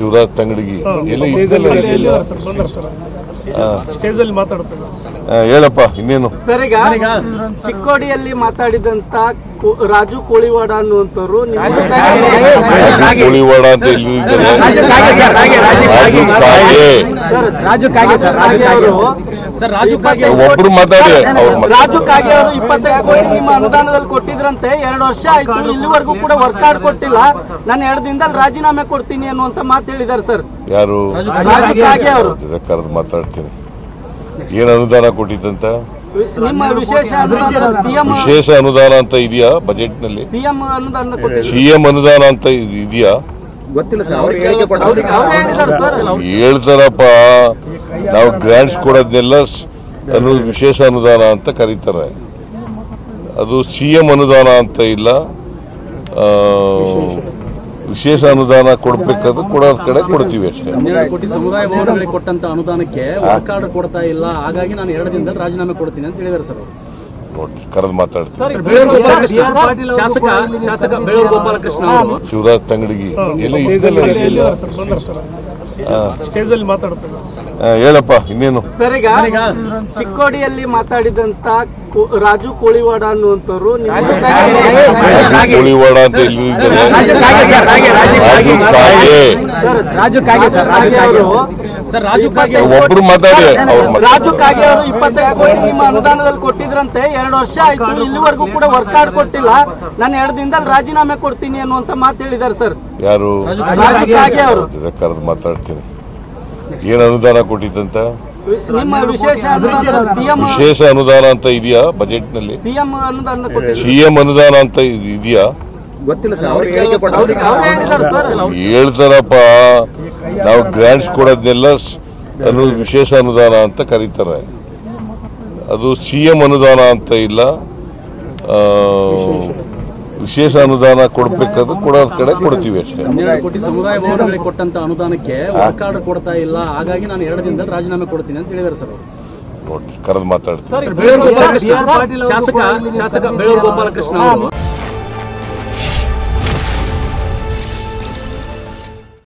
ಶಿವರಾಜ್ ತಂಗಡಿಗಿ ಎಲ್ಲ ಸ್ಟೇಜಲ್ಲಿ ಮಾತಾಡ್ತಾರೆ ಹೇಳಪ್ಪ ಇನ್ನೇನು ಸರ್. ಈಗ ಚಿಕ್ಕೋಡಿಯಲ್ಲಿ ಮಾತಾಡಿದಂತ ರಾಜು ಕೋಳಿವಾಡ ಅನ್ನುವಂಥವ್ರು ಕೋಳಿವಾಡ ಅಂತ ಒಬ್ರು ಮಾತಾಡಿ ರಾಜು ಕಾಗೆ ಅವರು 25 ಕೋಟಿ ನಿಮ್ಮ ಅನುದಾನದಲ್ಲಿ ಕೊಟ್ಟಿದ್ರಂತೆ, 2 ವರ್ಷ ಆಯ್ತು, ಇಲ್ಲಿವರೆಗೂ ಕೂಡ ವರ್ಕ್ ಕಾರ್ಡ್ ಕೊಟ್ಟಿಲ್ಲ, ನಾನು 2 ದಿನದಲ್ಲಿ ರಾಜೀನಾಮೆ ಕೊಡ್ತೀನಿ ಅನ್ನುವಂತ ಮಾತು ಹೇಳಿದ್ದಾರೆ ಸರ್. ಯಾರು? ರಾಜು ಕಾಗೆ ಅವರು. ಕರೆದು ಮಾತಾಡ್ತೀನಿ. ಏನ್ ಅನುದಾನ ಕೊಟ್ಟಿದ್ದಂತ? ನಿಮ್ಮ ವಿಶೇಷ ಅನುದಾನ ವಿಶೇಷ ಅನುದಾನ ಅಂತ ಇದೆಯಾ ಬಜೆಟ್ ನಲ್ಲಿ? ಸಿಎಂ ಅನುದಾನ ಸಿಎಂ ಅನುದಾನ ಅಂತ ಇದೆಯಾ? ಗೊತ್ತಿಲ್ಲ ಸರ್, ಅವ್ರು ಹೇಳಿದ್ದಾರೆ ಸರ್. ಹೇಳ್ತಾರಪ್ಪ, ನಾವು ಗ್ರಾಂಟ್ಸ್ ಕೊಡೋದ್ನೆಲ್ಲ ವಿಶೇಷ ಅನುದಾನ ಅಂತ ಕರೀತಾರೆ. ಅದು ಸಿಎಂ ಅನುದಾನ ಅಂತ ಇಲ್ಲ, ವಿಶೇಷ ಅನುದಾನ ಕೊಡ್ಬೇಕಾದ್ರೆ ಕೊಡೋದ್ ಕಡೆ ಕೊಡ್ತೀವಿ ಅಷ್ಟೇ. 12 ಕೋಟಿ ಸಮುದಾಯ ಭವನಗಳಿಗೆ ಕೊಟ್ಟಂತ ಅನುದಾನಕ್ಕೆ ವರ್ಕ್ ಕಾರ್ಡ್ ಕೊಡ್ತಾ ಇಲ್ಲ, ಹಾಗಾಗಿ ನಾನು 2 ದಿನದಲ್ಲಿ ರಾಜೀನಾಮೆ ಕೊಡ್ತೀನಿ ಅಂತ ಹೇಳಿದ್ದಾರೆ ಸರ್. ನೋಡ್ರಿ, ಕರೆದು ಮಾತಾಡ್ತೀನಿ. ಶಾಸಕ ಬೇಳೂರು ಗೋಪಾಲಕೃಷ್ಣ ಅವರು ಶಿವರಾಜ್ ತಂಗಡಿಗಿ ಎಲ್ಲ ಸ್ಟೇಜಲ್ಲಿ ಮಾತಾಡ್ತಾರೆ ಹೇಳಪ್ಪ ಇನ್ನೇನು? ಸರ್. ಈಗ ಚಿಕ್ಕೋಡಿಯಲ್ಲಿ ಮಾತಾಡಿದಂತ ರಾಜು ಕೋಳಿವಾಡ ಅನ್ನುವಂಥವ್ರು ಕೋಳಿವಾಡ ಅಂತ ಒಬ್ರು ಮಾತಾಡಿ. ರಾಜು ಕಾಗೆ ಅವರು 25 ಕೋಟಿ ನಿಮ್ಮ ಅನುದಾನದಲ್ಲಿ ಕೊಟ್ಟಿದ್ರಂತೆ, 2 ವರ್ಷ ಆಯ್ತು, ಇಲ್ಲಿವರೆಗೂ ಕೂಡ ವರ್ಕ್ ಕಾರ್ಡ್ ಕೊಟ್ಟಿಲ್ಲ, ನಾನು 2 ದಿನದಲ್ಲಿ ರಾಜೀನಾಮೆ ಕೊಡ್ತೀನಿ ಅನ್ನುವಂತ ಮಾತು ಹೇಳಿದ್ದಾರೆ ಸರ್. ಯಾರು? ರಾಜು ಕಾಗೆ ಅವರು. ಕರೆದು ಮಾತಾಡ್ತೀನಿ. ಏನ್ ಅನುದಾನ ಕೊಟ್ಟಿದ್ದಂತ? ನಿಮ್ಮ ವಿಶೇಷ ಅನುದಾನ ವಿಶೇಷ ಅನುದಾನ ಅಂತ ಇದೆಯಾ ಬಜೆಟ್ ನಲ್ಲಿ? ಸಿಎಂ ಅನುದಾನ ಅಂತ ಇದೆಯಾ? ಗೊತ್ತಿಲ್ಲ ಸರ್, ಅವ್ರು ಹೇಳಿದ್ದಾರೆ ಸರ್. ಹೇಳ್ತಾರಪ್ಪ, ನಾವು ಗ್ರಾಂಟ್ಸ್ ಕೊಡೋದ್ನೆಲ್ಲ ವಿಶೇಷ ಅನುದಾನ ಅಂತ ಕರೀತಾರೆ. ಅದು ಸಿಎಂ ಅನುದಾನ ಅಂತ ಇಲ್ಲ, ವಿಶೇಷ ಅನುದಾನ ಕೊಡ್ಬೇಕಾದ್ರೆ ಕೊಡೋದ್ ಕಡೆ ಕೊಡ್ತೀವಿ ಅಷ್ಟೇ. 12 ಕೋಟಿ ಸಮುದಾಯ ಭವನಗಳಿಗೆ ಕೊಟ್ಟಂತ ಅನುದಾನಕ್ಕೆ ವರ್ಕ್ ಕಾರ್ಡ್ ಕೊಡ್ತಾ ಇಲ್ಲ, ಹಾಗಾಗಿ ನಾನು 2 ದಿನದಲ್ಲಿ ರಾಜೀನಾಮೆ ಕೊಡ್ತೀನಿ ಅಂತ ಹೇಳಿದ್ದಾರೆ ಸರ್. ನೋಡ್ರಿ, ಕರೆದು ಮಾತಾಡ್ತೀನಿ. ಶಾಸಕ ಬೇಳೂರು ಗೋಪಾಲಕೃಷ್ಣ ಅವರು